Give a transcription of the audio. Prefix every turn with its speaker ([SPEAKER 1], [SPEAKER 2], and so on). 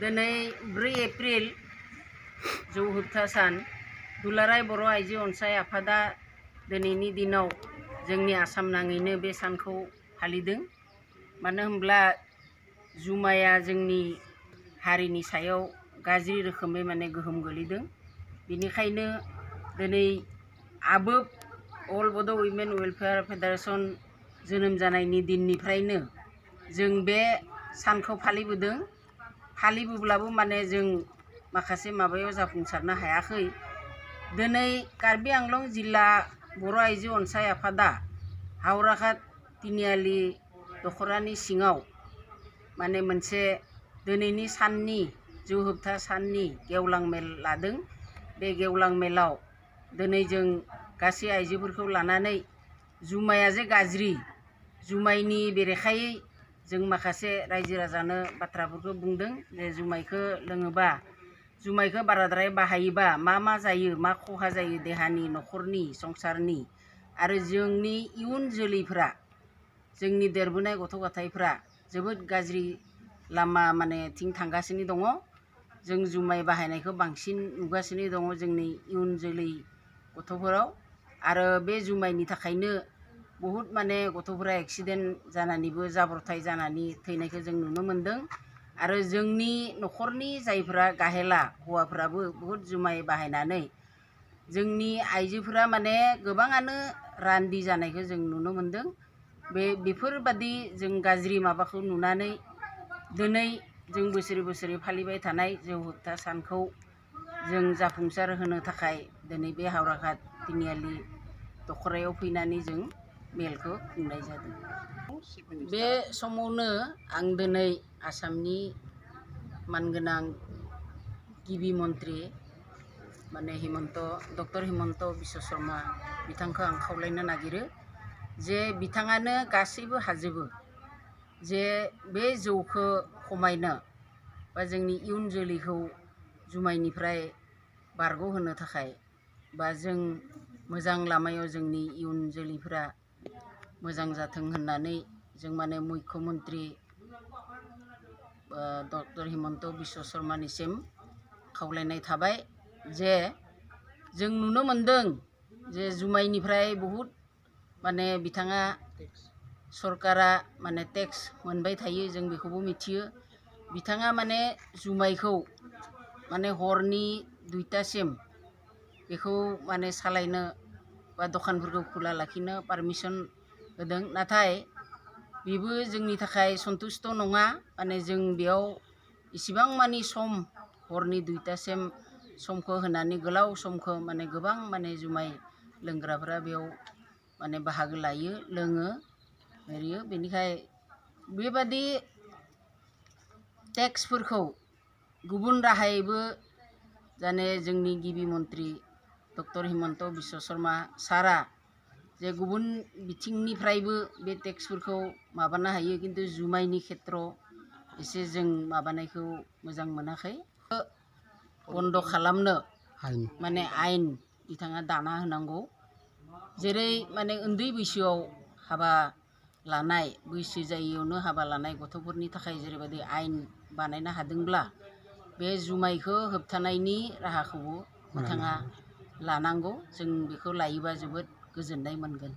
[SPEAKER 1] दिनै 4 एप्रिल जौ होबथा सान दुलाराय बर' आइजो अनसाय आफादा दिनैनि दिनाव जोंनि आसाम नाङैनो बे सानखौ फालिदों। मानो होनब्ला जुमाया जोंनि हारिनि सायाव गाज्रि रोखोमै गोहोम गोलैदों। बेनिखायनो दिनै आबोब अल बड' उइमेन वेलफेयार फेडारेसन जोनोम जानायनि दिननिफ्रायनो जों बे सानखौ फालिबोदों। फालिबोब्लाबो जों माखासे माबायाव जाफुंसारनो हायाखै। दिनै कार्बि आंलं जिल्ला बर' आइजो अनसाय आफादा हावराघाट तिनिआलि दख'रानि सिङाव मोनसे दिनैनि साननि जौ होबथा साननि गेवलां मेल लादों। बे गेवलां मेलाव दिनै जों गासै आइजोफोरखौ लानानै जुमाया जे गाज्रि, जुमायनि बेरेखायै जों माखासे रायजो राजानो बाथ्राफोरखौ बुंदों जे जुमायखौ लोङोबा, जुमायखौ बाराद्राय बाहायोबा मा जायो, मा खहा जायो देहानि, न'खरनि, संसारनि आरो जोंनि इयुन जोलैफ्रा, जोंनि देरबोनाय गथ' गथायफ्रा जोबोद गाज्रि लामा थिं थांगासिनो दङ। जों जुमाय बाहायनायखौ बांसिन नुगासिनो दङ जोंनि इयुन जोलै गथ'फोराव। आरो बे जुमायनि थाखायनो बहुद गथ'फोरा एक्सिडेन्ट जानानैबो जाब्रथाय जानानै थैनायखौ जों नुनो मोन्दों। आरो जोंनि न'खरनि जायफ्रा गाहेला हौवाफ्राबो बहुद जुमाय बाहायनानै जोंनि आइजोफोरा गोबाङानो रान्दि जानायखौ जों नुनो मोन्दों। बेफोरबादि जों गाज्रि माबाखौ नुनानै दिनै जों बोसोरै फालिबाय थानाय जौ होबथा सानखौ जों जाफुंसार होनो थाखाय दिनै बे हावराघाट तिनिआलि दख'रायाव फैनानै जों मेलखौ खुंनाय जादों। बे समावनो आं दिनै आसामनि मानगोनां गिबि मन्त्रि डक्टर हिमन्त बिश्व शर्मा बिथांखौ आं खावलायनो नागिरो जे बिथाङानो गासैबो हाजोबो, जे बे जौखौ खमायनो बा जोंनि इयुन जोलैखौ जुमायनिफ्राय बारग'होनो थाखाय बा जों मोजां लामायाव जोंनि इयुन जोलैफ्रा मोजां जाथों होननानै जों मुख्य मन्त्रि डक्टर हिमन्त बिश्व शर्मानिसिम खावलायनाय थाबाय जे जों नुनो मोन्दों जे जुमायनिफ्राय बहुद बिथाङा सरकारा टेक्स मोनबाय थायो, जों बेखौबो मिथियो। बिथाङा जुमायखौ हरनि 2टासिम बेखौ सालायनो बा दखानफोरखौ खुला लाखिनो पारमिसन होदों। नाथाय बेबो जोंनि थाखाय सन्तुष्ट नङा। जों बेयाव इसिबां सम हरनि 2टासिम समखौ होनानै गोलाव समखौ गोबां जुमाय लोंग्राफोरा बेयाव बाहागो लायो, लोङो, ओरियो। बेनिखाय बेबादि टेक्सफोरखौ गुबुन राहायैबो जोंनि गिबि मन्त्रि डक्टर हिमन्त बिश्व शर्मा सारआ जे गुबुन बिथिंनिफ्रायबो बे टेक्सफोरखौ माबानो हायो, खिन्थु जुमायनि खेथ्रआव एसे जों माबानायखौ मोजां मोनाखै। बन्द खालामनो आयेन बिथाङा दाना होनांगौ। जेरै उन्दै बैसोआव हाबा लानाय, बैसो जायैयावनो हाबा लानाय गथ'फोरनि थाखाय जेरैबायदि आयेन बानायनो हादोंब्ला, बे जुमायखौ होबथानायनि राहाखौबो बिथाङा लानांगौ। जों बेखौ लायोबा जोबोद गोजोननाय मोनगोन।